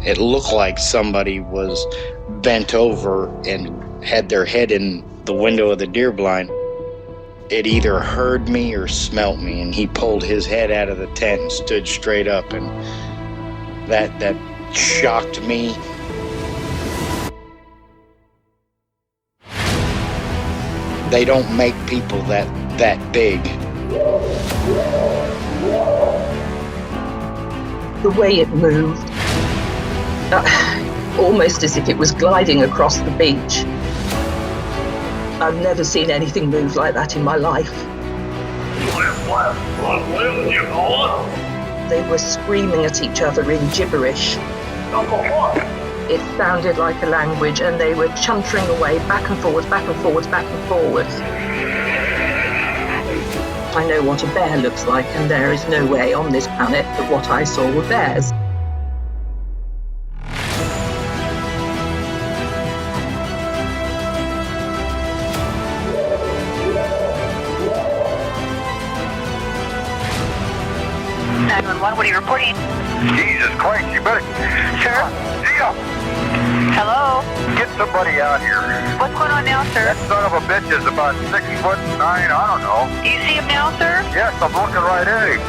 It looked like somebody was bent over and had their head in the window of the deer blind. It either heard me or smelt me, and he pulled his head out of the tent and stood straight up, and that shocked me. They don't make people that big. The way it moved, almost as if it was gliding across the beach. I've never seen anything move like that in my life. They were screaming at each other in gibberish. It sounded like a language, and they were chuntering away back and forwards, back and forwards, back and forwards. I know what a bear looks like, and there is no way on this planet that what I saw were bears. What are you reporting? Jesus Christ, you better... Sheriff? Zia! Hello? Get somebody out here. What's going on now, sir? That son of a bitch is about 6'9", I don't know. Do you see him now, sir? Yes, I'm looking right at him.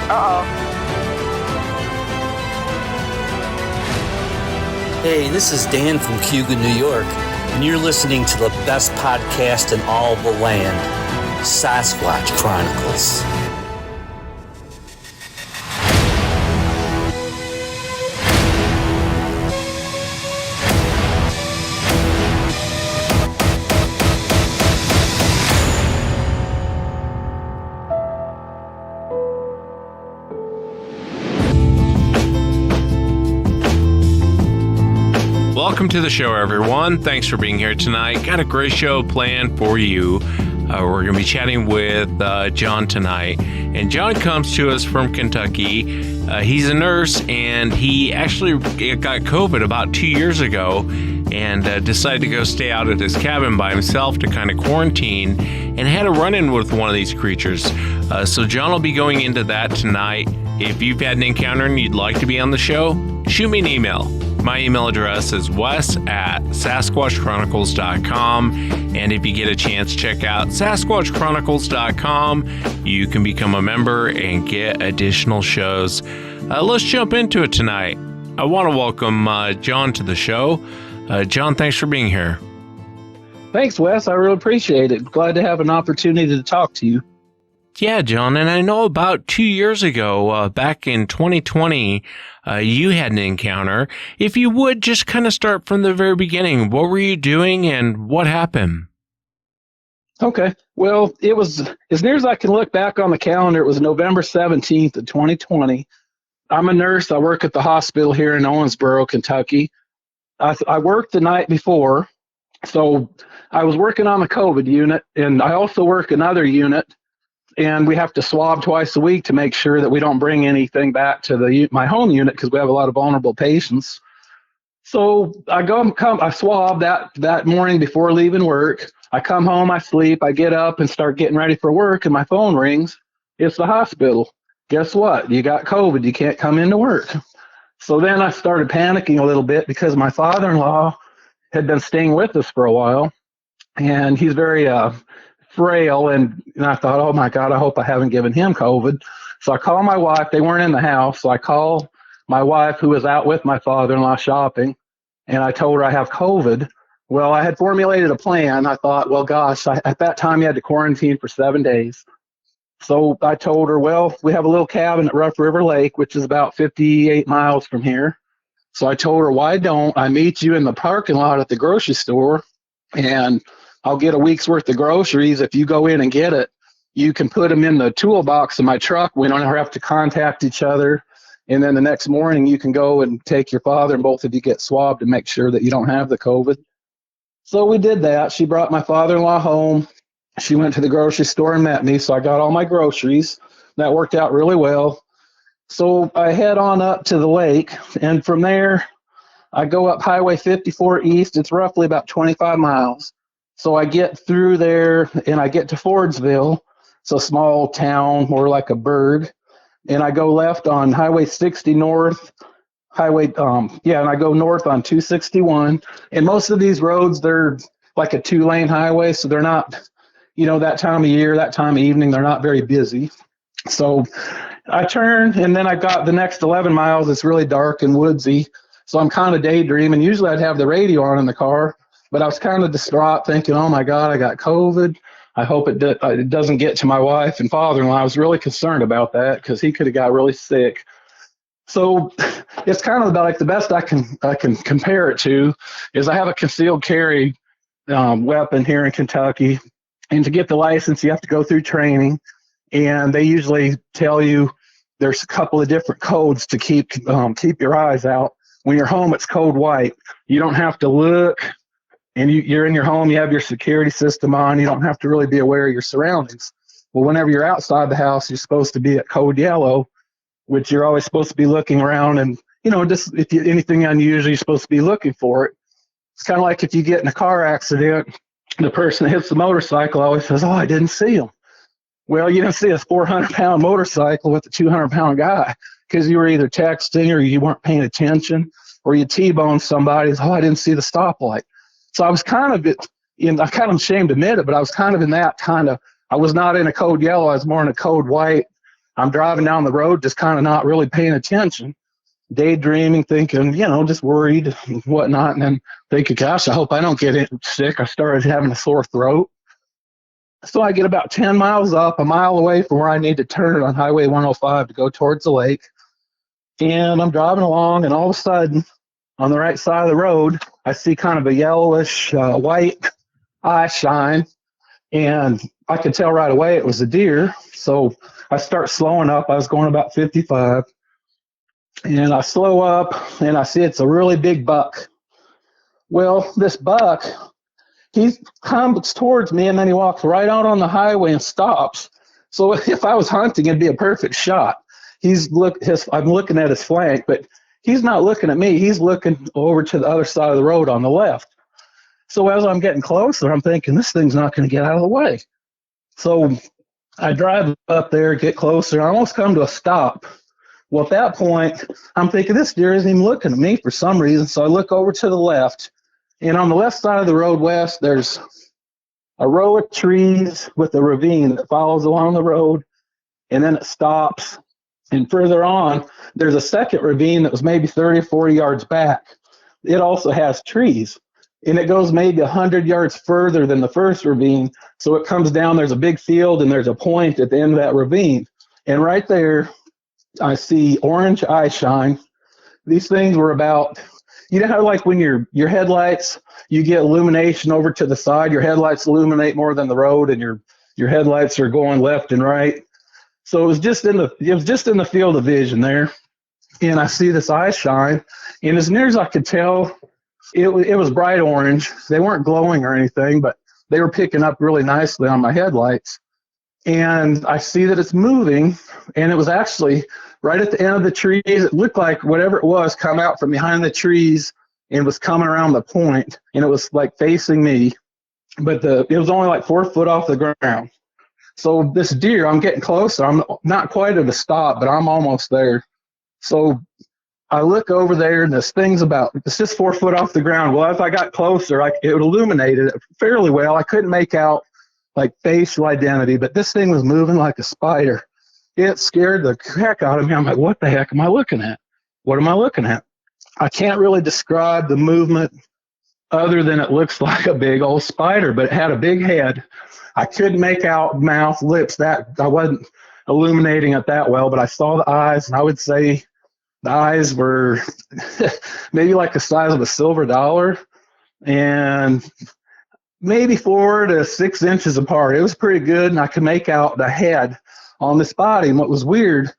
Hey, this is Dan from Cuba, New York, and you're listening to the best podcast in all the land, Sasquatch Chronicles. Welcome to the show, everyone. Thanks for being here tonight. Got a great show planned for you. We're going to be chatting with John tonight. And John comes to us from Kentucky. He's a nurse, and he actually got COVID about 2 years ago and decided to go stay out at his cabin by himself to kind of quarantine, and had a run-in with one of these creatures. So John will be going into that tonight. If you've had an encounter and you'd like to be on the show, shoot me an email. My email address is wes@sasquatchchronicles.com, and if you get a chance, check out sasquatchchronicles.com. You can become a member and get additional shows. Let's jump into it tonight. I want to welcome John to the show. John, thanks for being here. Thanks, Wes. I really appreciate it. Glad to have an opportunity to talk to you. Yeah, John, and I know about 2 years ago, back in 2020, you had an encounter. If you would, just kind of start from the very beginning. What were you doing and what happened? Okay. Well, it was, as near as I can look back on the calendar, it was November 17th of 2020. I'm a nurse. I work at the hospital here in Owensboro, Kentucky. I worked the night before, so I was working on the COVID unit, and I also work another unit. And we have to swab twice a week to make sure that we don't bring anything back to my home unit because we have a lot of vulnerable patients. So I swab that morning before leaving work. I come home, I sleep, I get up and start getting ready for work, and my phone rings. It's the hospital. Guess what? You got COVID. You can't come into work. So then I started panicking a little bit because my father-in-law had been staying with us for a while, and he's very frail, and I thought, oh my God, I hope I haven't given him COVID. So I called my wife. They weren't in the house. So I called my wife, who was out with my father-in-law shopping, and I told her I have COVID. Well, I had formulated a plan. I thought, well, gosh, at that time you had to quarantine for 7 days. So I told her, well, we have a little cabin at Rough River Lake, which is about 58 miles from here. So I told her, why don't I meet you in the parking lot at the grocery store, and I'll get a week's worth of groceries. If you go in and get it, you can put them in the toolbox of my truck. We don't ever have to contact each other. And then the next morning you can go and take your father, and both of you get swabbed to make sure that you don't have the COVID. So we did that. She brought my father-in-law home. She went to the grocery store and met me. So I got all my groceries. That worked out really well. So I head on up to the lake, and from there I go up Highway 54 East. It's roughly about 25 miles. So I get through there and I get to Fordsville. It's a small town, more like a burg. And I go left on Highway 60 North, highway. And I go north on 261. And most of these roads, they're like a 2-lane highway, so they're not, that time of year, that time of evening, they're not very busy. So I turn, and then I got the next 11 miles. It's really dark and woodsy, so I'm kind of daydreaming. Usually I'd have the radio on in the car, but I was kind of distraught, thinking, "Oh my God, I got COVID. I hope it doesn't get to my wife and father-in-law." I was really concerned about that because he could have got really sick. So it's kind of like the best I can compare it to is I have a concealed carry weapon here in Kentucky, and to get the license, you have to go through training, and they usually tell you there's a couple of different codes to keep your eyes out. When you're home, it's code white. You don't have to look, and you're in your home. You have your security system on. You don't have to really be aware of your surroundings. Well, whenever you're outside the house, you're supposed to be at code yellow, which you're always supposed to be looking around, and just if anything unusual, you're supposed to be looking for it. It's kind of like if you get in a car accident, the person that hits the motorcycle always says, "Oh, I didn't see him." Well, you didn't see a 400-pound motorcycle with a 200-pound guy because you were either texting or you weren't paying attention, or you T-boned somebody. "Oh, I didn't see the stoplight." So I was kind of, I'm kind of ashamed to admit it, but I was kind of in that I was not in a code yellow. I was more in a code white. I'm driving down the road, just kind of not really paying attention, daydreaming, thinking, just worried and whatnot. And then thinking, "Gosh, I hope I don't get sick." I started having a sore throat. So I get about 10 miles up, a mile away from where I need to turn on Highway 105 to go towards the lake. And I'm driving along, and all of a sudden, on the right side of the road, I see kind of a yellowish white eye shine. And I could tell right away it was a deer. So I start slowing up. I was going about 55. And I slow up, and I see it's a really big buck. Well, this buck, he comes towards me, and then he walks right out on the highway and stops. So if I was hunting, it'd be a perfect shot. I'm looking at his flank, but he's not looking at me. He's looking over to the other side of the road on the left. So as I'm getting closer, I'm thinking, this thing's not going to get out of the way. So I drive up there, get closer, I almost come to a stop. Well, at that point, I'm thinking, this deer isn't even looking at me for some reason. So I look over to the left, and on the left side of the road west, there's a row of trees with a ravine that follows along the road, and then it stops. And further on, there's a second ravine that was maybe 30 or 40 yards back. It also has trees, and it goes maybe 100 yards further than the first ravine. So it comes down, there's a big field, and there's a point at the end of that ravine. And right there, I see orange eye shine. These things were about, how like when your headlights, you get illumination over to the side, your headlights illuminate more than the road, and your headlights are going left and right. So it was just in the field of vision there. And I see this eye shine, and as near as I could tell, it was bright orange. They weren't glowing or anything, but they were picking up really nicely on my headlights. And I see that it's moving, and it was actually right at the end of the trees. It looked like whatever it was come out from behind the trees and was coming around the point, and it was like facing me, but it was only like 4 foot off the ground. So this deer, I'm getting closer. I'm not quite at a stop, but I'm almost there. So I look over there, and this thing's it's just 4 foot off the ground. Well, as I got closer, it illuminated it fairly well. I couldn't make out like facial identity, but this thing was moving like a spider. It scared the heck out of me. I'm like, what the heck am I looking at? What am I looking at? I can't really describe the movement other than it looks like a big old spider, but it had a big head. I couldn't make out mouth, lips. That I wasn't illuminating it that well, but I saw the eyes, and I would say the eyes were maybe like the size of a silver dollar and maybe 4 to 6 inches apart. It was pretty good, and I could make out the head on this body. And what was weird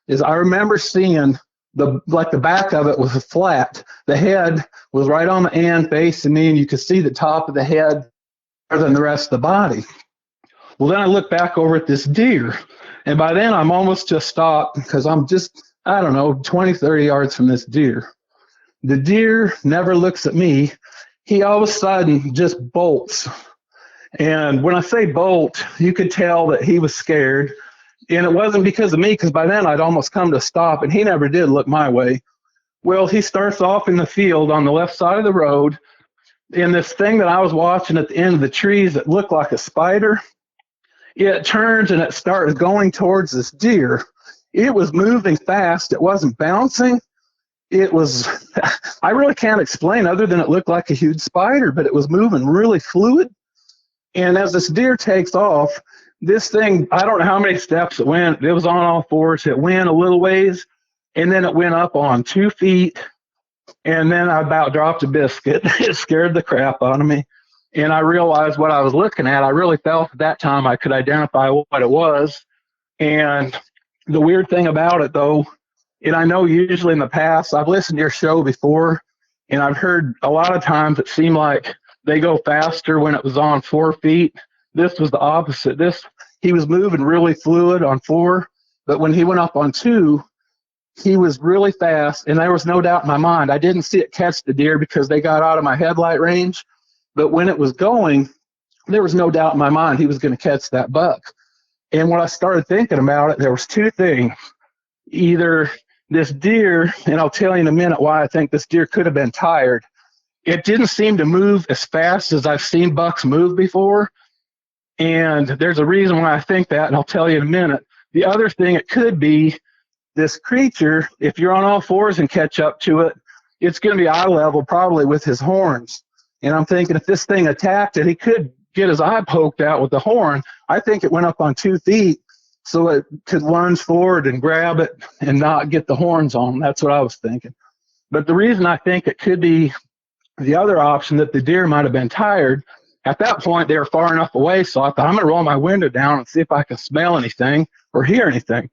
is I remember seeing the back of it was flat. The head was right on the end facing me, and you could see the top of the head better than the rest of the body. Well, then I look back over at this deer, and by then I'm almost to a stop because I'm just, 20, 30 yards from this deer. The deer never looks at me. He all of a sudden just bolts. And when I say bolt, you could tell that he was scared. And it wasn't because of me, because by then I'd almost come to a stop, and he never did look my way. Well, he starts off in the field on the left side of the road, and this thing that I was watching at the end of the trees that looked like a spider, it turns and it starts going towards this deer. It was moving fast. It wasn't bouncing. It was, I really can't explain other than it looked like a huge spider, but it was moving really fluid. And as this deer takes off, this thing, I don't know how many steps it went. It was on all fours. It went a little ways, and then it went up on 2 feet. And then I about dropped a biscuit. It scared the crap out of me. And I realized what I was looking at. I really felt at that time I could identify what it was. And the weird thing about it, though, and I know usually in the past, I've listened to your show before, and I've heard a lot of times it seemed like they go faster when it was on 4 feet. This was the opposite. He was moving really fluid on 4, but when he went up on 2, he was really fast, and there was no doubt in my mind. I didn't see it catch the deer because they got out of my headlight range, but when it was going, there was no doubt in my mind he was going to catch that buck. And when I started thinking about it, there was 2 things. Either this deer, and I'll tell you in a minute why I think this deer could have been tired. It didn't seem to move as fast as I've seen bucks move before, and there's a reason why I think that, and I'll tell you in a minute. The other thing it could be, this creature, if you're on all fours and catch up to it, it's going to be eye level probably with his horns. And I'm thinking if this thing attacked it, he could get his eye poked out with the horn. I think it went up on 2 feet so it could lunge forward and grab it and not get the horns on. That's what I was thinking. But the reason I think it could be the other option, that the deer might have been tired, at that point they were far enough away, so I thought I'm going to roll my window down and see if I can smell anything or hear anything.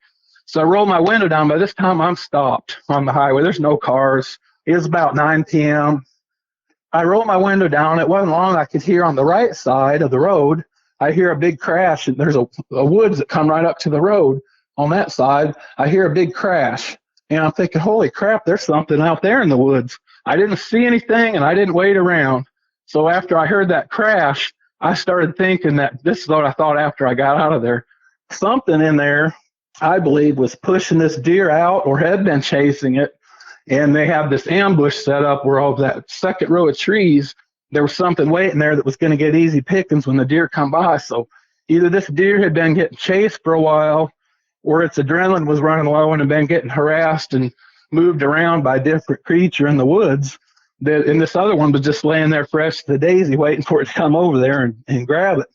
So I rolled my window down. By this time, I'm stopped on the highway. There's no cars. It was about 9 p.m. I rolled my window down. It wasn't long. I could hear on the right side of the road, I hear a big crash. And there's a woods that come right up to the road. On that side, I hear a big crash. And I'm thinking, holy crap, there's something out there in the woods. I didn't see anything, and I didn't wait around. So after I heard that crash, I started thinking that this is what I thought after I got out of there. Something in there, I believe, was pushing this deer out or had been chasing it. And they have this ambush set up where all that second row of trees, there was something waiting there that was going to get easy pickings when the deer come by. So either this deer had been getting chased for a while, or its adrenaline was running low and had been getting harassed and moved around by a different creature in the woods. And this other one was just laying there fresh to the daisy, waiting for it to come over there and grab it.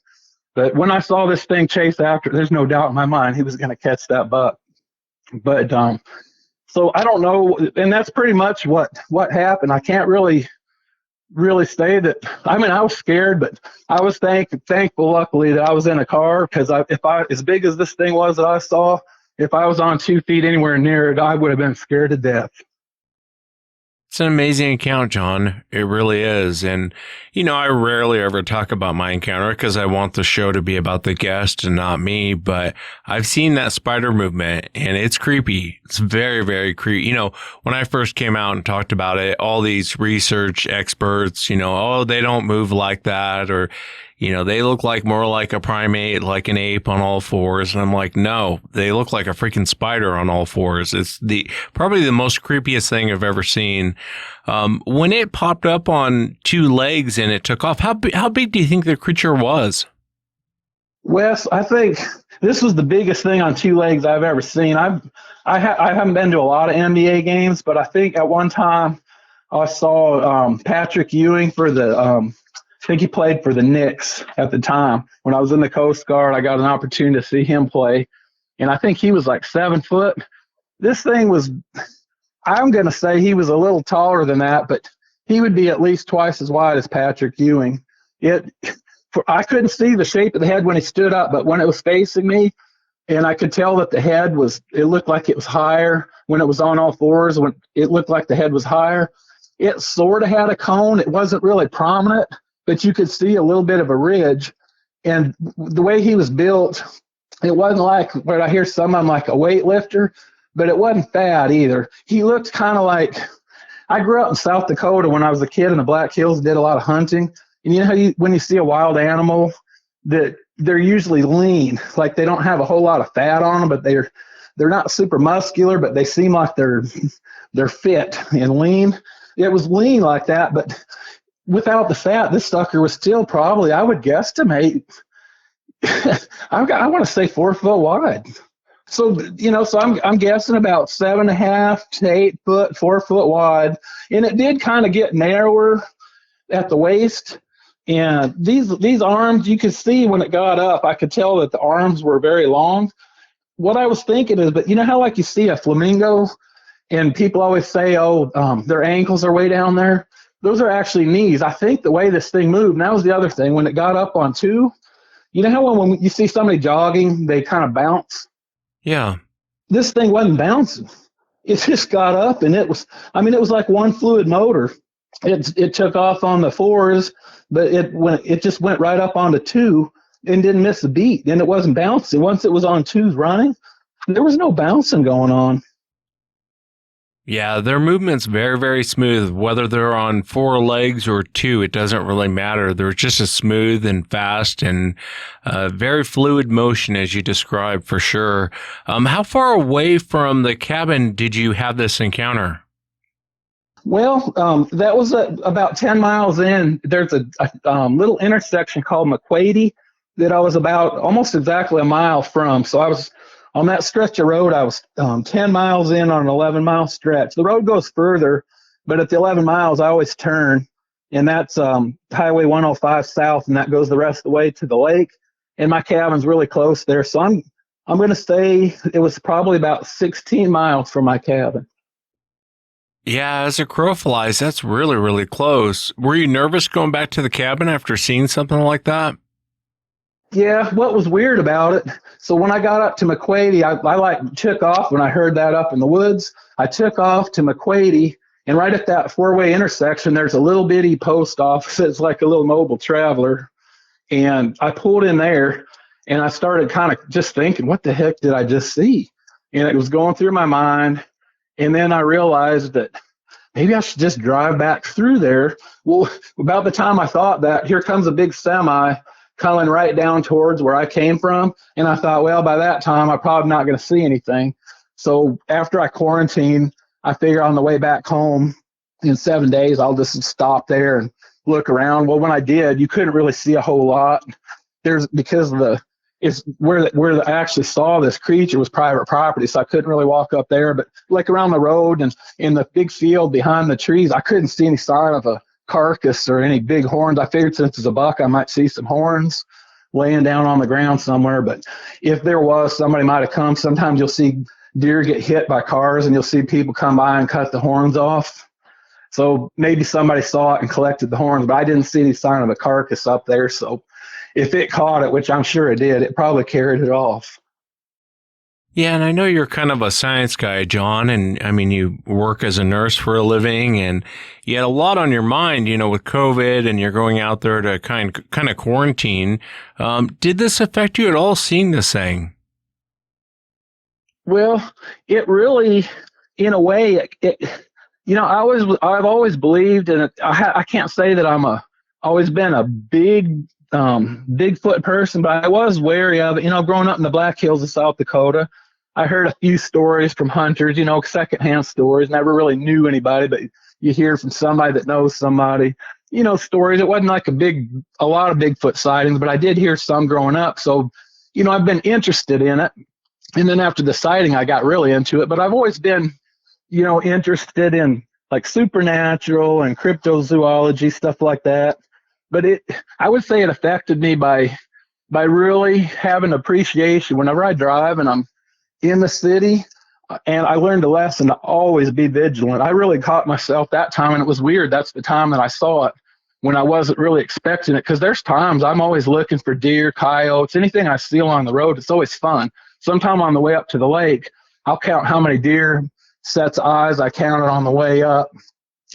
But when I saw this thing chase after, there's no doubt in my mind he was going to catch that buck. But so I don't know, and that's pretty much what happened. I can't really say that. I mean, I was scared, but I was thankful, luckily, that I was in a car, because if I, as big as this thing was that I saw, if I was on 2 feet anywhere near it, I would have been scared to death. It's an amazing account, John. It really is. And, you know, I rarely ever talk about my encounter because I want the show to be about the guest and not me. But I've seen that spider movement, and it's creepy. It's very, very creepy. You know, when I first came out and talked about it, all these research experts, you know, oh, they don't move like that, or, you know, they look like more like a primate, like an ape on all fours. And I'm like, no, they look like a freaking spider on all fours. It's probably the most creepiest thing I've ever seen. When it popped up on 2 legs and it took off, how big do you think the creature was? Wes, I think this was the biggest thing on 2 legs I've ever seen. I haven't been to a lot of NBA games, but I think at one time I saw Patrick Ewing for the I think he played for the Knicks at the time. When I was in the Coast Guard, I got an opportunity to see him play. And I think he was like 7 foot. This thing was, I'm going to say he was a little taller than that, but he would be at least twice as wide as Patrick Ewing. I couldn't see the shape of the head when he stood up, but when it was facing me, and I could tell that the head it looked like it was higher. When it was on all fours, when it looked like the head was higher. It sort of had a cone. It wasn't really prominent, but you could see a little bit of a ridge. And the way he was built, it wasn't like what I hear some of them like a weightlifter, but it wasn't fat either. He looked kind of like, I grew up in South Dakota when I was a kid in the Black Hills, did a lot of hunting. And you know how when you see a wild animal, that they're usually lean, like they don't have a whole lot of fat on them, but they're not super muscular, but they seem like they're fit and lean. It was lean like that, but without the fat, this sucker was still probably, I would guesstimate, I want to say 4 foot wide. So, so I'm guessing about 7.5 to 8 foot, 4 foot wide. And it did kind of get narrower at the waist. And these arms, you could see when it got up, I could tell that the arms were very long. What I was thinking is, but you know how like you see a flamingo and people always say, their ankles are way down there? Those are actually knees. I think the way this thing moved, and that was the other thing, when it got up on two, you know how when you see somebody jogging, they kind of bounce? Yeah. This thing wasn't bouncing. It just got up, and it was like one fluid motor. It took off on the 4s, but it just went right up onto 2 and didn't miss a beat. And it wasn't bouncing. Once it was on 2s running, there was no bouncing going on. Yeah, their movement's very, very smooth. Whether they're on 4 legs or 2, it doesn't really matter. They're just as smooth and fast and very fluid motion, as you described, for sure. How far away from the cabin did you have this encounter? Well, that was about 10 miles in. There's a little intersection called McQuady that I was about almost exactly a mile from. So I was on that stretch of road. I was 10 miles in on an 11-mile stretch. The road goes further, but at the 11 miles, I always turn, and that's Highway 105 south, and that goes the rest of the way to the lake. And my cabin's really close there. So I'm going to say it was probably about 16 miles from my cabin. Yeah, as a crow flies, that's really, really close. Were you nervous going back to the cabin after seeing something like that? Yeah, what was weird about it, so when I got up to McQuady, I like took off when I heard that up in the woods. I took off to McQuady, and right at that 4-way intersection, there's a little bitty post office. It's like a little mobile traveler. And I pulled in there, and I started kind of just thinking, what the heck did I just see? And it was going through my mind. And then I realized that maybe I should just drive back through there. Well, about the time I thought that, here comes a big semi coming right down towards where I came from. And I thought, well, by that time, I'm probably not going to see anything. So after I quarantined, I figured on the way back home in 7 days, I'll just stop there and look around. Well, when I did, you couldn't really see a whole lot. Because it's where I actually saw this creature was private property, so I couldn't really walk up there. But like around the road and in the big field behind the trees, I couldn't see any sign of a carcass or any big horns. I figured since it's a buck, I might see some horns laying down on the ground somewhere. But if there was, somebody might have come. Sometimes you'll see deer get hit by cars, and you'll see people come by and cut the horns off. So maybe somebody saw it and collected the horns, but I didn't see any sign of a carcass up there. So if it caught it, which I'm sure it did, it probably carried it off. Yeah, and I know you're kind of a science guy, John, and I mean, you work as a nurse for a living, and you had a lot on your mind, with COVID, and you're going out there to kind of quarantine. Did this affect you at all, seeing this thing? Well, it really, in a way, I've always believed, and I can't say that always been a big Bigfoot person, but I was wary of it. Growing up in the Black Hills of South Dakota, I heard a few stories from hunters, secondhand stories. Never really knew anybody, but you hear from somebody that knows somebody, stories. It wasn't like a lot of Bigfoot sightings, but I did hear some growing up. So, I've been interested in it. And then after the sighting, I got really into it. But I've always been, interested in like supernatural and cryptozoology, stuff like that. But I would say it affected me by really having appreciation whenever I drive and I'm in the city. And I learned a lesson to always be vigilant. I really caught myself that time, and it was weird. That's the time that I saw it when I wasn't really expecting it. Because there's times I'm always looking for deer, coyotes, anything I see along the road. It's always fun. Sometime on the way up to the lake, I'll count how many deer sets of eyes I counted on the way up.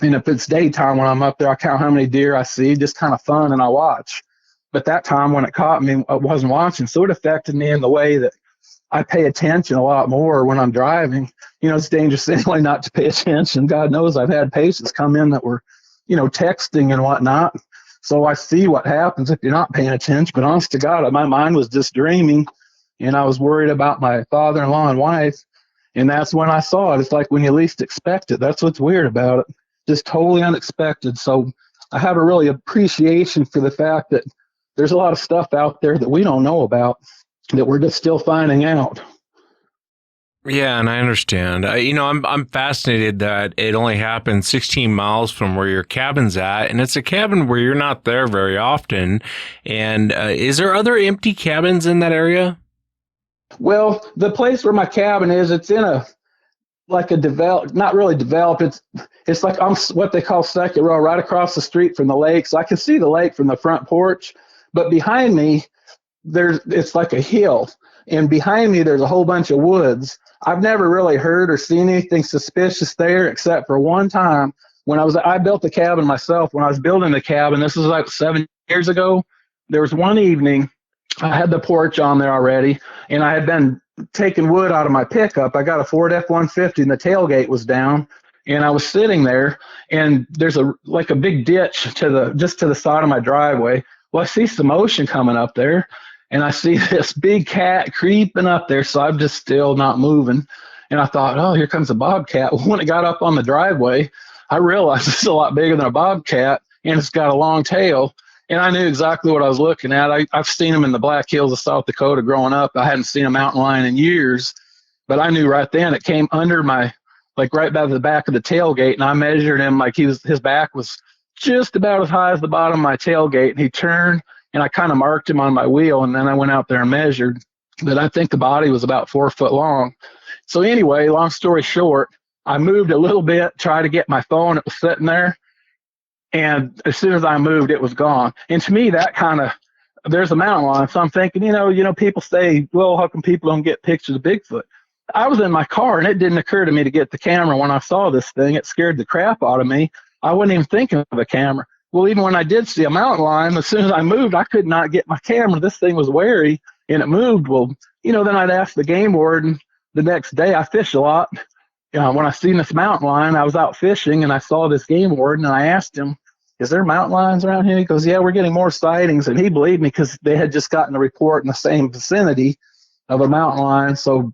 And if it's daytime when I'm up there, I count how many deer I see, just kind of fun, and I watch. But that time when it caught me, I wasn't watching, so it affected me in the way that I pay attention a lot more when I'm driving. It's dangerous anyway not to pay attention. God knows I've had patients come in that were, texting and whatnot. So I see what happens if you're not paying attention. But honest to God, my mind was just dreaming, and I was worried about my father-in-law and wife. And that's when I saw it. It's like when you least expect it. That's what's weird about it. Just totally unexpected. So I have a really appreciation for the fact that there's a lot of stuff out there that we don't know about, that we're just still finding out. Yeah, and I understand. I'm fascinated that it only happened 16 miles from where your cabin's at, and it's a cabin where you're not there very often. And is there other empty cabins in that area? Well, the place where my cabin is, it's in a like a developed, not really developed. It's like I'm what they call second row, right across the street from the lake. So I can see the lake from the front porch, but behind me it's like a hill, and behind me there's a whole bunch of woods. I've never really heard or seen anything suspicious there, except for one time when I built the cabin myself. When I was building the cabin, this was like 7 years ago. There was one evening I had the porch on there already, and I had been taking wood out of my pickup. I got a Ford F-150, and the tailgate was down, and I was sitting there, and there's a big ditch just to the side of my driveway. Well, I see some motion coming up there, and I see this big cat creeping up there, so I'm just still not moving. And I thought, oh, here comes a bobcat. Well, when it got up on the driveway, I realized it's a lot bigger than a bobcat, and it's got a long tail. And I knew exactly what I was looking at. I've seen them in the Black Hills of South Dakota growing up. I hadn't seen a mountain lion in years, but I knew right then it came under right by the back of the tailgate, and I measured him like his back was just about as high as the bottom of my tailgate, and he turned, and I kind of marked him on my wheel, and then I went out there and measured. But I think the body was about 4 foot long. So anyway, long story short, I moved a little bit, tried to get my phone. It was sitting there. And as soon as I moved, it was gone. And to me, there's a mountain lion. So I'm thinking, people say, well, how come people don't get pictures of Bigfoot? I was in my car, and it didn't occur to me to get the camera when I saw this thing. It scared the crap out of me. I wasn't even thinking of a camera. Well, even when I did see a mountain lion, as soon as I moved, I could not get my camera. This thing was wary, and it moved. Well, then I'd ask the game warden the next day. I fish a lot. When I seen this mountain lion, I was out fishing, and I saw this game warden, and I asked him, is there mountain lions around here? He goes, yeah, we're getting more sightings. And he believed me because they had just gotten a report in the same vicinity of a mountain lion. So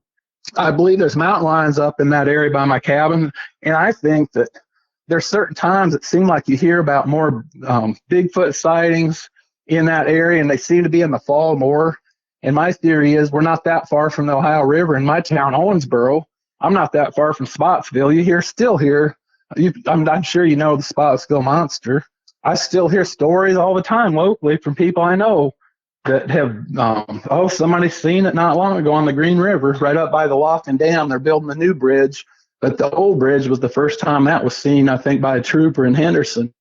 I believe there's mountain lions up in that area by my cabin. And I think that there's certain times it seems like you hear about more Bigfoot sightings in that area, and they seem to be in the fall more. And my theory is we're not that far from the Ohio River in my town, Owensboro. I'm not that far from Spotsville. still hear, I'm sure you know the Spotsville monster. I still hear stories all the time locally from people I know that have, somebody's seen it not long ago on the Green River, right up by the lock and dam. They're building a new bridge, but the old bridge was the first time that was seen, I think, by a trooper in Henderson.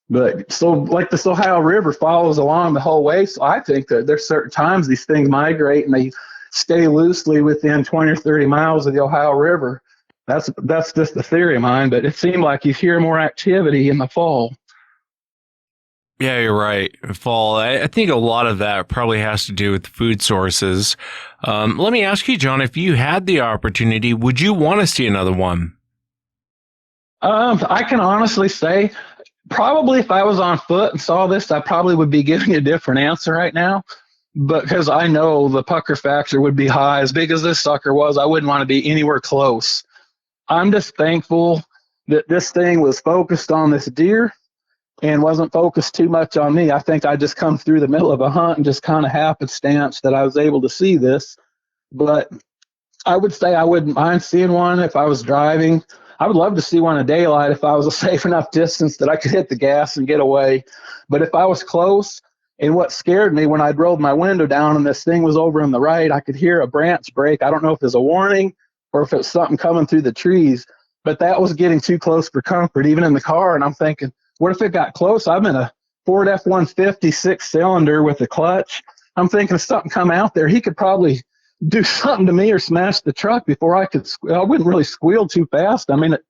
But so like this Ohio River follows along the whole way. So I think that there's certain times these things migrate and they stay loosely within 20 or 30 miles of the Ohio River. That's just the theory of mine, but it seemed like you hear more activity in the fall. Yeah, you're right. Fall. I think a lot of that probably has to do with the food sources. Let me ask you, John, if you had the opportunity, would you want to see another one? I can honestly say, probably if I was on foot and saw this, I probably would be giving you a different answer right now. But because I know the pucker factor would be high. As big as this sucker was, I wouldn't want to be anywhere close. I'm just thankful that this thing was focused on this deer and wasn't focused too much on me. I think I just come through the middle of a hunt and just kind of happenstance that I was able to see this. But I would say I wouldn't mind seeing one if I was driving. I would love to see one in daylight if I was a safe enough distance that I could hit the gas and get away. But if I was close, and what scared me when I'd rolled my window down and this thing was over on the right, I could hear a branch break. I don't know if it's a warning or if it's something coming through the trees, but that was getting too close for comfort, even in the car. And I'm thinking, what if it got close? I'm in a Ford F-150 6-cylinder with a clutch. I'm thinking if something come out there, he could probably do something to me or smash the truck before I wouldn't really squeal too fast. I mean, it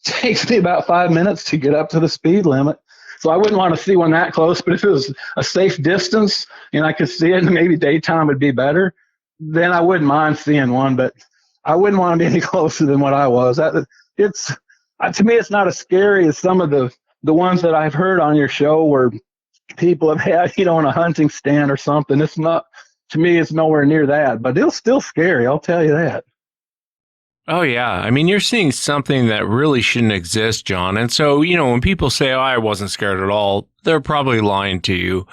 takes me about 5 minutes to get up to the speed limit. So I wouldn't want to see one that close, but if it was a safe distance and I could see it and maybe daytime would be better, then I wouldn't mind seeing one, but I wouldn't want to be any closer than what I was. To me, it's not as scary as some of the ones that I've heard on your show where people have had, in a hunting stand or something. It's not, to me, it's nowhere near that, but it's still scary. I'll tell you that. Oh, yeah. I mean, you're seeing something that really shouldn't exist, John. And so, when people say, oh, I wasn't scared at all, they're probably lying to you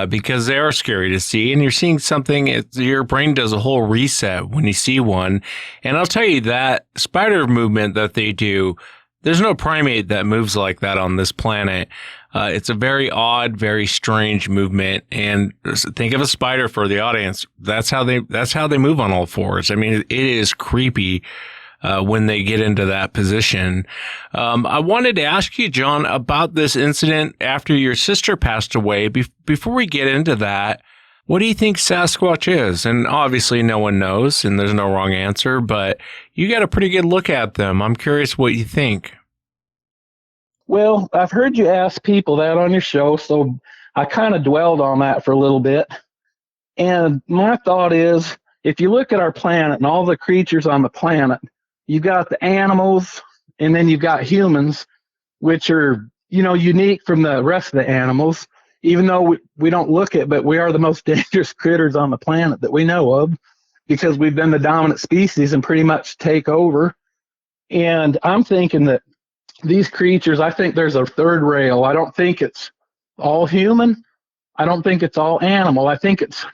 because they are scary to see. And you're seeing something, your brain does a whole reset when you see one. And I'll tell you that spider movement that they do, there's no primate that moves like that on this planet. It's a very odd, very strange movement. And think of a spider for the audience. That's how they move on all fours. I mean, it is creepy when they get into that position. I wanted to ask you, John, about this incident after your sister passed away. Before we get into that, what do you think Sasquatch is? And obviously no one knows and there's no wrong answer, but you got a pretty good look at them. I'm curious what you think. Well, I've heard you ask people that on your show, so I kind of dwelled on that for a little bit. And my thought is, if you look at our planet and all the creatures on the planet, you've got the animals and then you've got humans, which are, unique from the rest of the animals, even though we don't look at, but we are the most dangerous critters on the planet that we know of because we've been the dominant species and pretty much take over. And I'm thinking that these creatures, I think there's a third rail. I don't think it's all human. I don't think it's all animal. I think it's,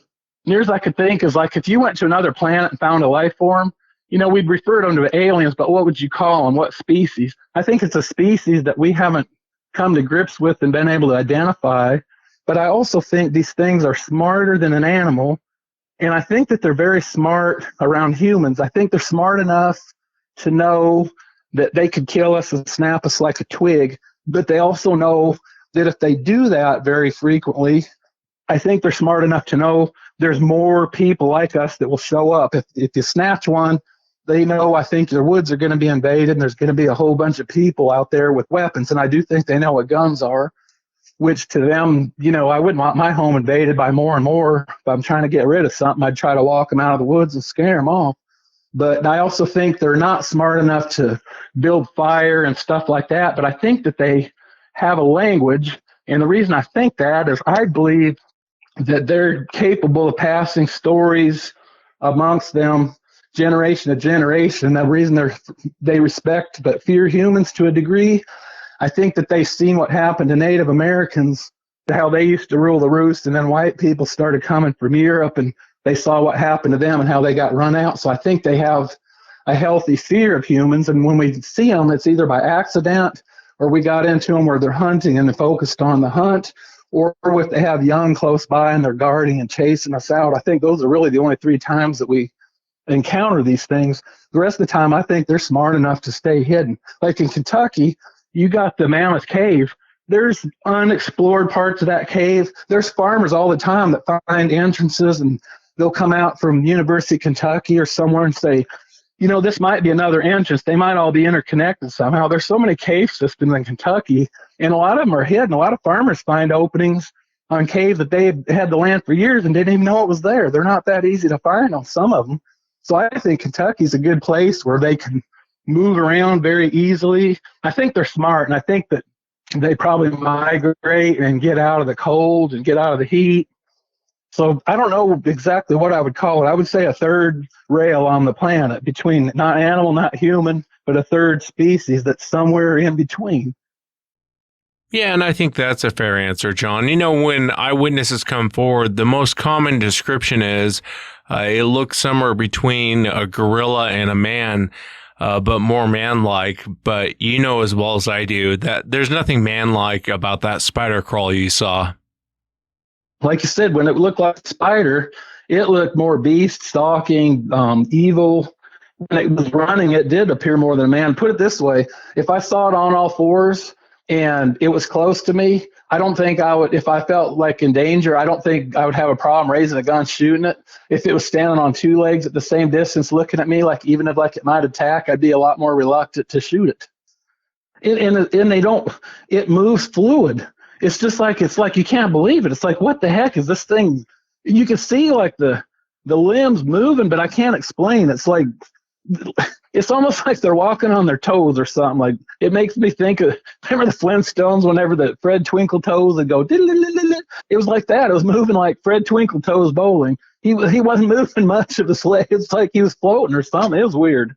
near as I could think, is like if you went to another planet and found a life form, we'd refer to them to aliens, but what would you call them? What species? I think it's a species that we haven't come to grips with and been able to identify. But I also think these things are smarter than an animal. And I think that they're very smart around humans. I think they're smart enough to know that they could kill us and snap us like a twig. But they also know that if they do that very frequently, I think they're smart enough to know there's more people like us that will show up. If you snatch one, they know, I think their woods are going to be invaded and there's going to be a whole bunch of people out there with weapons. And I do think they know what guns are, which to them, I wouldn't want my home invaded by more and more. If I'm trying to get rid of something, I'd try to walk them out of the woods and scare them off. But I also think they're not smart enough to build fire and stuff like that. But I think that they have a language. And the reason I think that is I believe that they're capable of passing stories amongst them generation to generation. The reason they respect but fear humans to a degree, I think that they've seen what happened to Native Americans, how they used to rule the roost, and then white people started coming from Europe, and they saw what happened to them and how they got run out. So I think they have a healthy fear of humans, and when we see them, it's either by accident or we got into them where they're hunting and they're focused on the hunt, or if they have young close by and they're guarding and chasing us out. I think those are really the only 3 times that we encounter these things. The rest of the time, I think they're smart enough to stay hidden. Like in Kentucky, you got the Mammoth Cave. There's unexplored parts of that cave. There's farmers all the time that find entrances, and they'll come out from University of Kentucky or somewhere and say, this might be another entrance. They might all be interconnected somehow. There's so many cave systems in Kentucky, and a lot of them are hidden. A lot of farmers find openings on cave that they had the land for years and didn't even know it was there. They're not that easy to find on some of them. So I think Kentucky's a good place where they can move around very easily. I think they're smart, and I think that they probably migrate and get out of the cold and get out of the heat. So I don't know exactly what I would call it. I would say a third rail on the planet between not animal, not human, but a third species that's somewhere in between. Yeah, and I think that's a fair answer, John. When eyewitnesses come forward, the most common description is it looks somewhere between a gorilla and a man, but more man-like. But you know as well as I do that there's nothing man-like about that spider crawl you saw. Like you said, when it looked like a spider, it looked more beast, stalking, evil. When it was running, it did appear more than a man. Put it this way, if I saw it on all fours and it was close to me, I don't think I would, if I felt like in danger, I don't think I would have a problem raising a gun, shooting it. If it was standing on 2 legs at the same distance, looking at me, like even if like it might attack, I'd be a lot more reluctant to shoot it. And they don't, it moves fluid. It's just like, it's like you can't believe it. It's like, what the heck is this thing? You can see like the limbs moving, but I can't explain. It's like, it's almost like they're walking on their toes or something. Like, it makes me think of, remember the Flintstones, whenever the Fred Twinkletoes would go, it was like that. It was moving like Fred Twinkletoes bowling. He wasn't moving much of his leg. It's like he was floating or something. It was weird.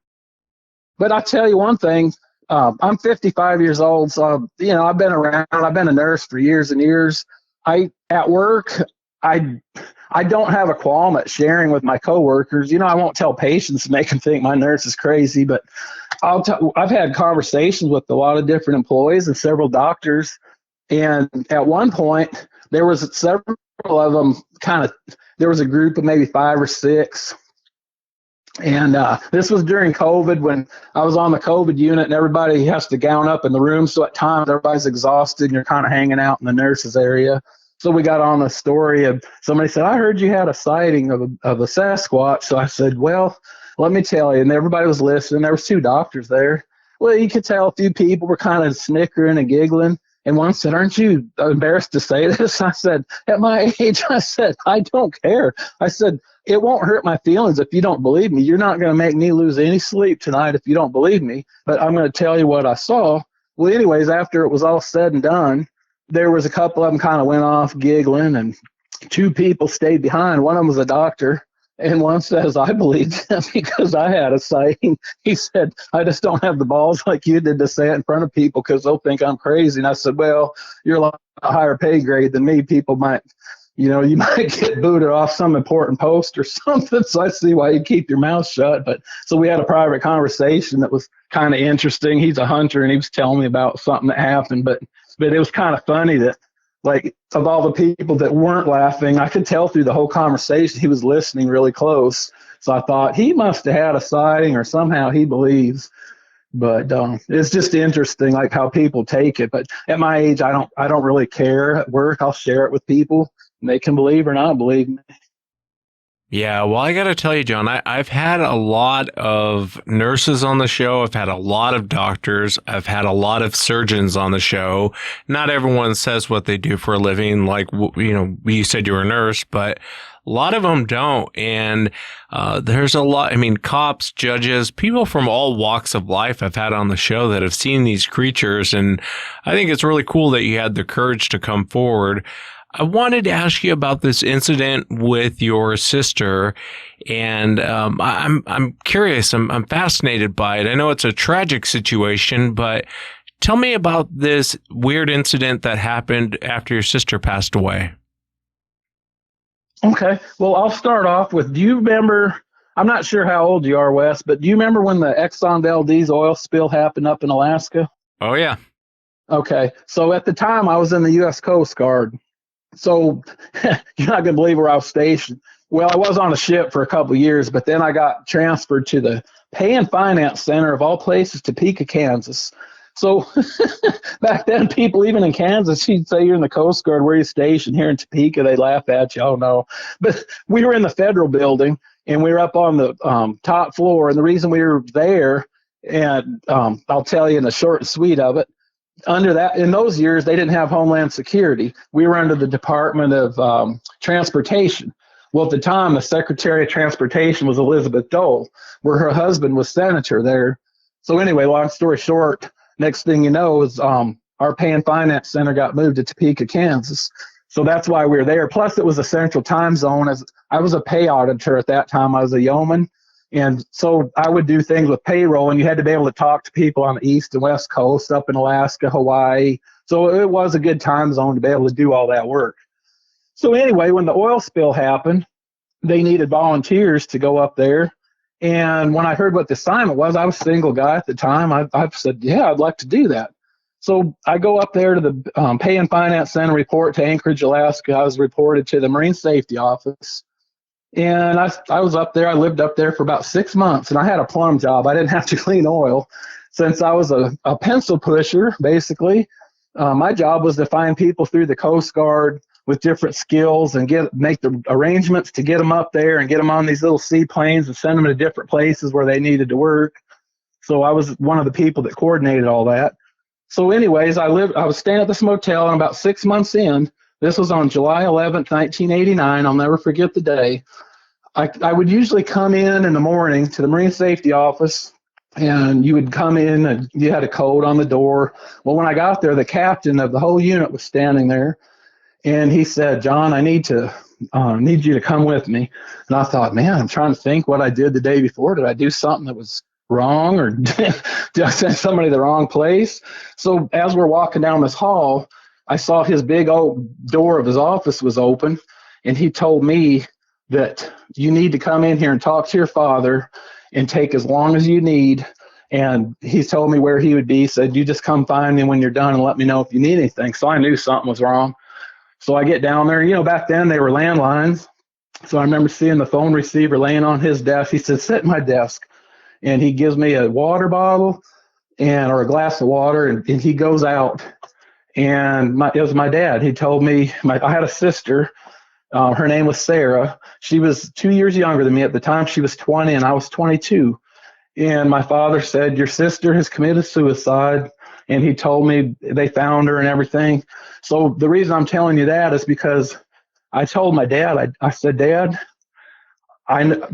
But I tell you one thing, I'm 55 years old, so I've been around. I've been a nurse for years and years. At work, I I don't have a qualm at sharing with my coworkers. I won't tell patients to make them think my nurse is crazy, but I've had conversations with a lot of different employees and several doctors. And at one point, there was several of them there was a group of maybe 5 or 6. And this was during COVID when I was on the COVID unit and everybody has to gown up in the room. So at times everybody's exhausted and you're kind of hanging out in the nurses area. So we got on the story of somebody said, I heard you had a sighting of a Sasquatch. So I said, well, let me tell you. And everybody was listening. There was 2 doctors there. Well, you could tell a few people were kind of snickering and giggling. And one said, aren't you embarrassed to say this? I said, at my age, I don't care. I said, it won't hurt my feelings if you don't believe me. You're not going to make me lose any sleep tonight if you don't believe me, but I'm going to tell you what I saw. Well, anyways, after it was all said and done, there was a couple of them kind of went off giggling, and 2 people stayed behind. One of them was a doctor, and one says, I believed him because I had a sighting. He said, I just don't have the balls like you did to say it in front of people because they'll think I'm crazy. And I said, well, you're a lot higher pay grade than me. People might, you might get booted off some important post or something. So I see why you keep your mouth shut. But so we had a private conversation that was kind of interesting. He's a hunter and he was telling me about something that happened, but it was kind of funny that, like, of all the people that weren't laughing, I could tell through the whole conversation he was listening really close. So I thought he must have had a sighting or somehow he believes. But it's just interesting, like, how people take it. But at my age, I don't really care. At work, I'll share it with people, and they can believe or not believe me. Yeah, well, I got to tell you, John, I've had a lot of nurses on the show. I've had a lot of doctors. I've had a lot of surgeons on the show. Not everyone says what they do for a living. Like, you said you were a nurse, but a lot of them don't. And there's a lot, cops, judges, people from all walks of life I've had on the show that have seen these creatures. And I think it's really cool that you had the courage to come forward. I wanted to ask you about this incident with your sister, and I'm curious. I'm fascinated by it. I know it's a tragic situation, but tell me about this weird incident that happened after your sister passed away. Okay. Well, I'll start off with, do you remember, I'm not sure how old you are, Wes, but do you remember when the Exxon Valdez oil spill happened up in Alaska? Oh, yeah. Okay. So at the time, I was in the U.S. Coast Guard. So you're not going to believe where I was stationed. Well, I was on a ship for a couple of years, but then I got transferred to the Pay and Finance Center of all places, Topeka, Kansas. So back then, people, even in Kansas, you'd say you're in the Coast Guard, where you stationed. Here in Topeka, they laugh at you. Oh, no. But we were in the federal building, and we were up on the top floor. And the reason we were there, and I'll tell you in the short and sweet of it, under that, in those years, they didn't have Homeland Security. We were under the Department of Transportation. Well, at the time, the Secretary of Transportation was Elizabeth Dole, where her husband was senator there. So anyway, long story short, next thing you know is our Pay and Finance Center got moved to Topeka, Kansas. So that's why we were there. Plus, it was a central time zone. As I was a pay auditor at that time, I was a yeoman. And so I would do things with payroll, and you had to be able to talk to people on the East and West Coast, up in Alaska, Hawaii. So it was a good time zone to be able to do all that work. So anyway, when the oil spill happened, they needed volunteers to go up there. And when I heard what the assignment was, I was a single guy at the time. I said, yeah, I'd like to do that. So I go up there to the Pay and Finance Center, report to Anchorage, Alaska. I was reported to the Marine Safety Office. And I was up there. I lived up there for about 6 months, and I had a plum job. I didn't have to clean oil. Since I was a pencil pusher, basically, my job was to find people through the Coast Guard with different skills and make the arrangements to get them up there and get them on these little seaplanes and send them to different places where they needed to work. So I was one of the people that coordinated all that. So anyways, I was staying at this motel, and about 6 months in, this was on July 11th, 1989. I'll never forget the day. I would usually come in the morning to the Marine Safety Office, and you would come in and you had a code on the door. Well, when I got there, the captain of the whole unit was standing there, and he said, John, I need you to come with me. And I thought, man, I'm trying to think what I did the day before. Did I do something that was wrong, or did I send somebody to the wrong place? So as we're walking down this hall, I saw his big old door of his office was open, and he told me that you need to come in here and talk to your father and take as long as you need. And he told me where he would be. He said, you just come find me when you're done and let me know if you need anything. So I knew something was wrong. So I get down there. You know, back then they were landlines. So I remember seeing the phone receiver laying on his desk. He said, sit at my desk. And he gives me a water bottle or a glass of water, and he goes out. And it was my dad. He told me, I had a sister. Her name was Sarah. She was 2 years younger than me. At the time, she was 20 and I was 22. And my father said, your sister has committed suicide. And he told me they found her and everything. So the reason I'm telling you that is because I told my dad, I said, Dad,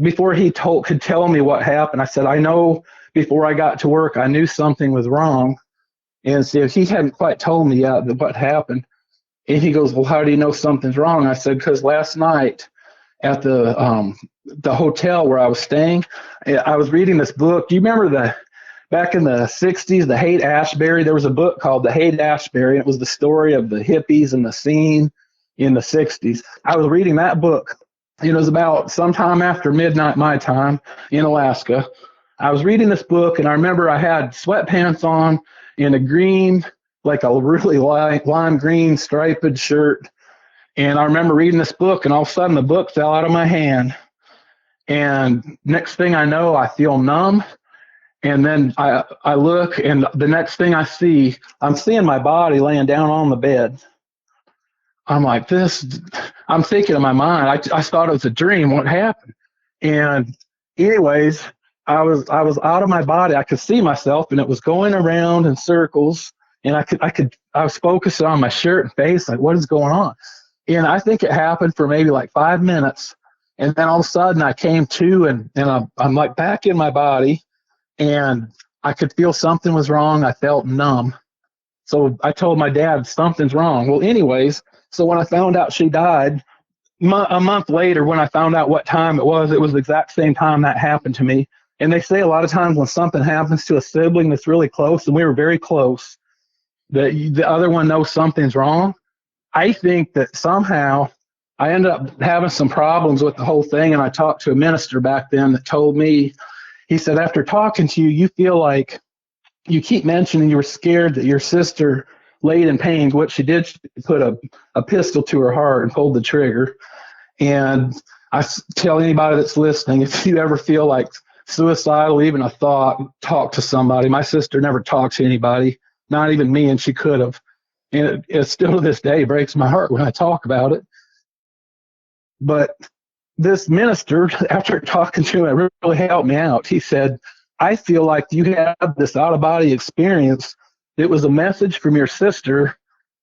before he could tell me what happened, I said, I know before I got to work, I knew something was wrong. And so he hadn't quite told me yet what happened. And he goes, well, how do you know something's wrong? I said, because last night at the hotel where I was staying, I was reading this book. Do you remember back in the 60s, the Haight-Ashbury? There was a book called The Haight-Ashbury, and it was the story of the hippies and the scene in the 60s. I was reading that book. It was about sometime after midnight my time in Alaska. I was reading this book, and I remember I had sweatpants on and a green, like a really lime green striped shirt. And I remember reading this book, and all of a sudden the book fell out of my hand. And next thing I know, I feel numb. And then I look, and the next thing I see, I'm seeing my body laying down on the bed. I'm like, I'm thinking in my mind, I thought it was a dream. What happened? And anyways, I was out of my body. I could see myself, and it was going around in circles. And I was focused on my shirt and face, like, what is going on? And I think it happened for maybe like 5 minutes. And then all of a sudden I came to, and I'm like back in my body, and I could feel something was wrong. I felt numb. So I told my dad, something's wrong. Well, anyways, so when I found out she died, a month later, when I found out what time it was the exact same time that happened to me. And they say a lot of times when something happens to a sibling that's really close, and we were very close, that the other one knows something's wrong. I think that somehow I ended up having some problems with the whole thing. And I talked to a minister back then that told me, he said, after talking to you, you feel like you keep mentioning you were scared that your sister laid in pain. What she did, she put a pistol to her heart and pulled the trigger. And I tell anybody that's listening, if you ever feel like suicidal, even a thought, talk to somebody. My sister never talked to anybody, not even me, and she could have. And it still to this day breaks my heart when I talk about it. But this minister, after talking to him, it really helped me out. He said, I feel like you have this out-of-body experience. It was a message from your sister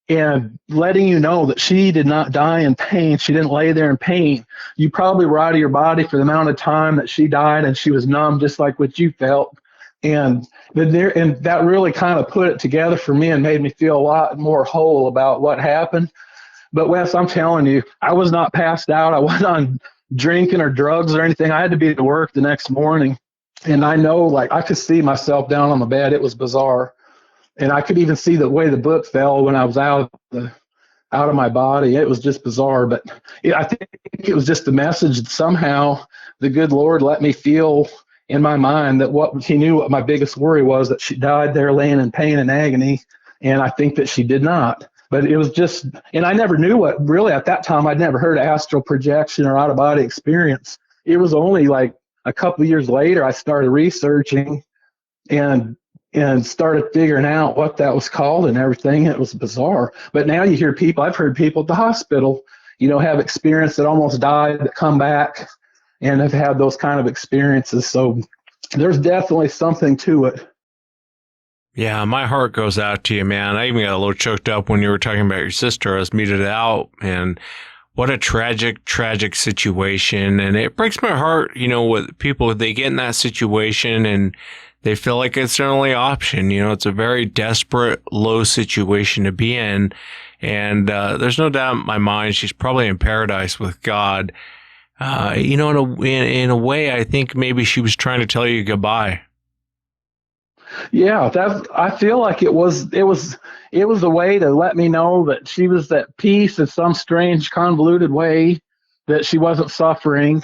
and letting you know that she did not die in pain. She didn't lay there in pain. You probably were out of your body for the amount of time that she died, and she was numb, just like what you felt. And that really kind of put it together for me and made me feel a lot more whole about what happened. But Wes, I'm telling you, I was not passed out. I wasn't on drinking or drugs or anything. I had to be to work the next morning. And I know, like, I could see myself down on the bed. It was bizarre. And I could even see the way the book fell when I was out of my body. It was just bizarre. But I think it was just the message that somehow the good Lord let me feel in my mind that he knew what my biggest worry was, that she died there laying in pain and agony. And I think that she did not. But it was just, and I never knew what, really at that time, I'd never heard of astral projection or out-of-body experience. It was only like a couple of years later I started researching and started figuring out what that was called and everything. It was bizarre. But now you hear people, I've heard people at the hospital, have experience that almost died that come back and have had those kind of experiences. So there's definitely something to it. Yeah, my heart goes out to you, man. I even got a little choked up when you were talking about your sister. I was muted out, and what a tragic, tragic situation. And it breaks my heart, with people, they get in that situation and they feel like it's their only option. It's a very desperate, low situation to be in. And there's no doubt in my mind she's probably in paradise with God. In a way, I think maybe she was trying to tell you goodbye. Yeah, I feel like it was a way to let me know that she was at peace in some strange convoluted way, that she wasn't suffering.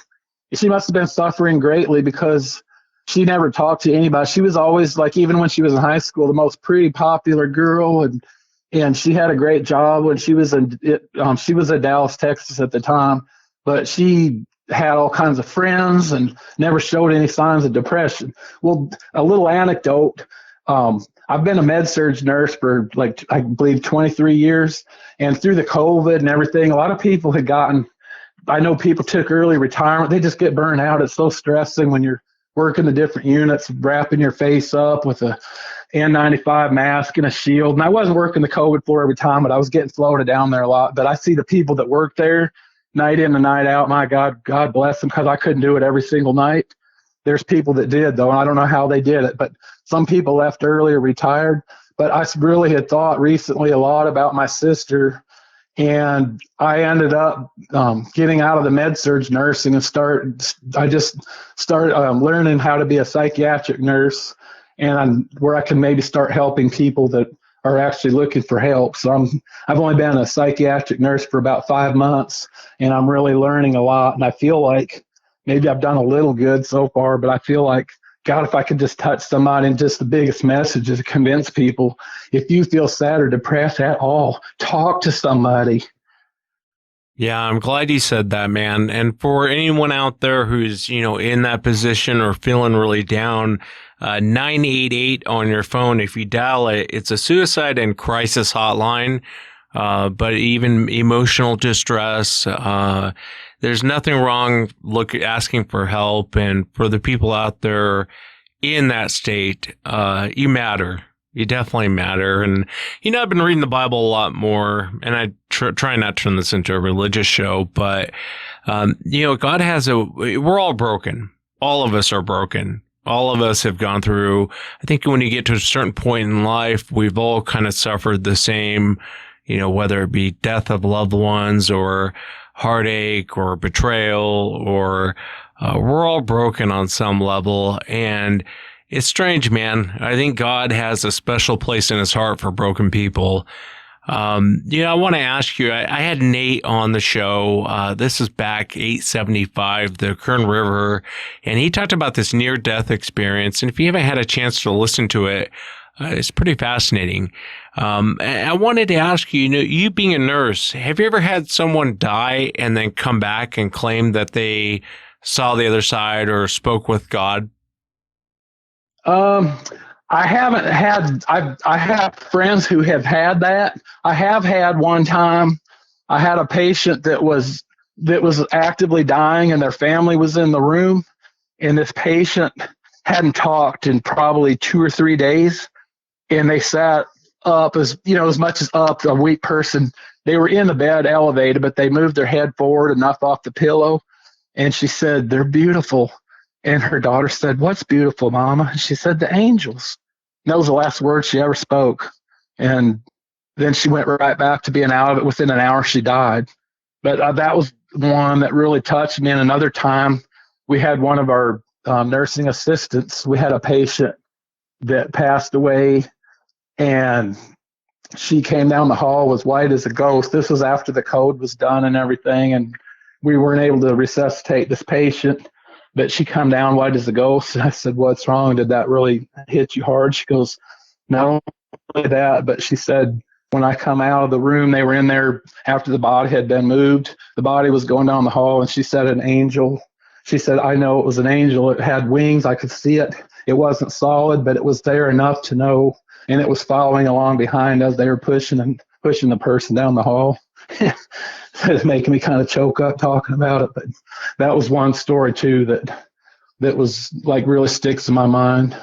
She must have been suffering greatly because she never talked to anybody. She was always like, even when she was in high school, the most pretty popular girl, and she had a great job when she was she was in Dallas, Texas at the time, but she had all kinds of friends and never showed any signs of depression. Well, a little anecdote. I've been a med surg nurse for like, I believe 23 years. And through the COVID and everything, a lot of people I know people took early retirement. They just get burned out. It's so stressing when you're working the different units, wrapping your face up with a N95 mask and a shield. And I wasn't working the COVID floor every time, but I was getting floated down there a lot. But I see the people that work there night in and night out. My God, God bless them, because I couldn't do it every single night. There's people that did, though, and I don't know how they did it, but some people left early or retired. But I really had thought recently a lot about my sister, and I ended up getting out of the med surg nursing and I just started learning how to be a psychiatric nurse, and where I can maybe start helping people that are actually looking for help. So I've only been a psychiatric nurse for about 5 months, and I'm really learning a lot. And I feel like maybe I've done a little good so far, but I feel like, God, if I could just touch somebody, and just the biggest message is to convince people, if you feel sad or depressed at all, talk to somebody. Yeah, I'm glad you said that, man. And for anyone out there who's, in that position or feeling really down, 988 on your phone, if you dial it, it's a suicide and crisis hotline. But even emotional distress, there's nothing wrong asking for help. And for the people out there in that state, you matter. You definitely matter. And, I've been reading the Bible a lot more, and I try not to turn this into a religious show, but, God we're all broken. All of us are broken. All of us have gone through, I think when you get to a certain point in life, we've all kind of suffered the same, whether it be death of loved ones or heartache or betrayal, or we're all broken on some level. And it's strange, man. I think God has a special place in his heart for broken people. I want to ask you, I had Nate on the show. This is back 875, the Kern River, and he talked about this near-death experience. And if you haven't had a chance to listen to it, it's pretty fascinating. I wanted to ask you, you being a nurse, have you ever had someone die and then come back and claim that they saw the other side or spoke with God? I haven't had, I have friends who have had that. I have had one time, I had a patient that was actively dying, and their family was in the room, and this patient hadn't talked in probably 2 or 3 days. And they sat up as much as up, a weak person. They were in the bed elevated, but they moved their head forward enough off the pillow. And she said, "They're beautiful." And her daughter said, "What's beautiful, Mama?" And she said, "The angels." And that was the last word she ever spoke. And then she went right back to being out of it. Within an hour, she died. But that was one that really touched me. And another time, we had one of our nursing assistants. We had a patient that passed away, and she came down the hall, was white as a ghost. This was after the code was done and everything, and we weren't able to resuscitate this patient, but she come down white as a ghost. And I said, "What's wrong? Did that really hit you hard?" She goes, "Not only that, but," she said, "when I come out of the room, they were in there after the body had been moved. The body was going down the hall," and she said, "An angel." She said, "I know it was an angel. It had wings. I could see it. It wasn't solid, but it was there enough to know. And it was following along behind as they were pushing the person down the hall." It's making me kind of choke up talking about it. But that was one story too that was like really sticks in my mind.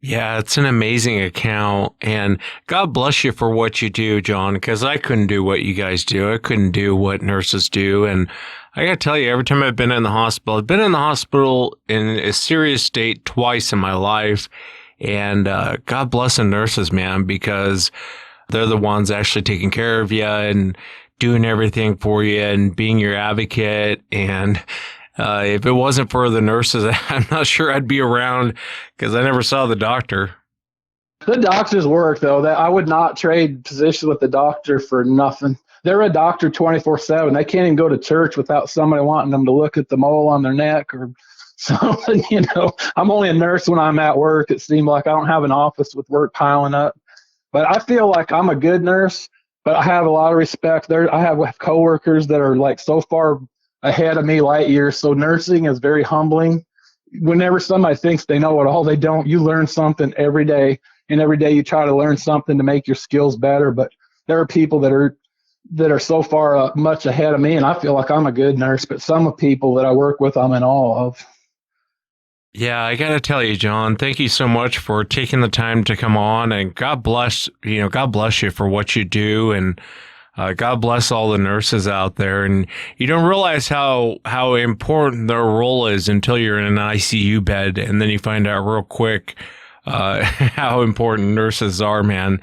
Yeah, it's an amazing account, and God bless you for what you do, John, because I couldn't do what you guys do. I couldn't do what nurses do. And I got to tell you, every time I've been in the hospital, I've been in the hospital in a serious state twice in my life. And God bless the nurses, man, because they're the ones actually taking care of you and doing everything for you and being your advocate. And If it wasn't for the nurses, I'm not sure I'd be around because I never saw the doctor. The doctors work, though. That I would not trade positions with the doctor for nothing. They're a doctor 24/7. They can't even go to church without somebody wanting them to look at the mole on their neck or something. I'm only a nurse when I'm at work. It seems like I don't have an office with work piling up. But I feel like I'm a good nurse, but I have a lot of respect. I have coworkers that are like so far ahead of me, light years. So nursing is very humbling. Whenever somebody thinks they know it all, they don't. You learn something every day, and every day you try to learn something to make your skills better. But there are people that are so far much ahead of me, and I feel like I'm a good nurse. But some of people that I work with, I'm in awe of. Yeah, I got to tell you, John, thank you so much for taking the time to come on, and God bless you for what you do, and God bless all the nurses out there. And you don't realize how important their role is until you're in an ICU bed, and then you find out real quick how important nurses are, man.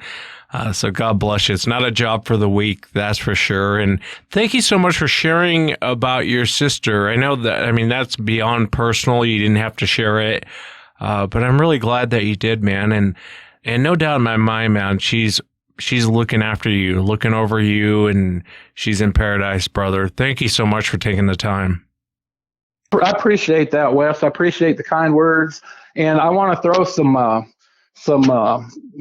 So God bless you. It's not a job for the weak, that's for sure. And thank you so much for sharing about your sister. I know that's beyond personal. You didn't have to share it. But I'm really glad that you did, man. And no doubt in my mind, man, she's looking after you, looking over you, and she's in paradise, brother. Thank you so much for taking the time. I appreciate that, Wes. I appreciate the kind words. And I want to throw some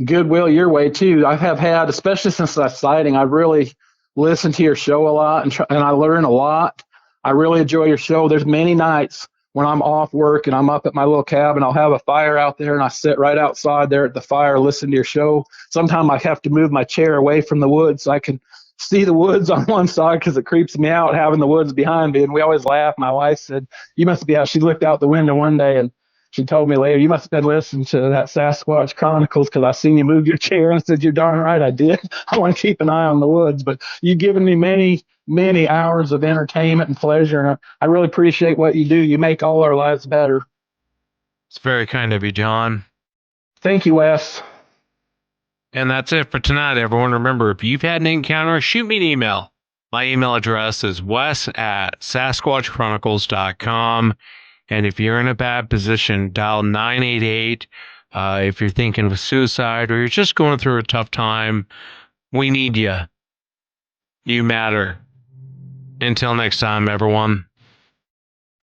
goodwill your way too. I have had, especially since that sighting, I've really listened to your show a lot, and I learn a lot. I really enjoy your show. There's many nights when I'm off work and I'm up at my little cabin, I'll have a fire out there and I sit right outside there at the fire, listen to your show. Sometimes I have to move my chair away from the woods so I can see the woods on one side because it creeps me out having the woods behind me. And we always laugh. My wife said, "You must be out." She looked out the window one day and she told me later, "You must have been listening to that Sasquatch Chronicles because I seen you move your chair." And I said, "You're darn right I did. I want to keep an eye on the woods." But you've given me many hours of entertainment and pleasure. And I really appreciate what you do. You make all our lives better. It's very kind of you, John. Thank you, Wes. And that's it for tonight, everyone. Remember, if you've had an encounter, shoot me an email. My email address is wes@sasquatchchronicles.com. And if you're in a bad position, dial 988. If you're thinking of suicide or you're just going through a tough time, we need you. You matter. Until next time, everyone.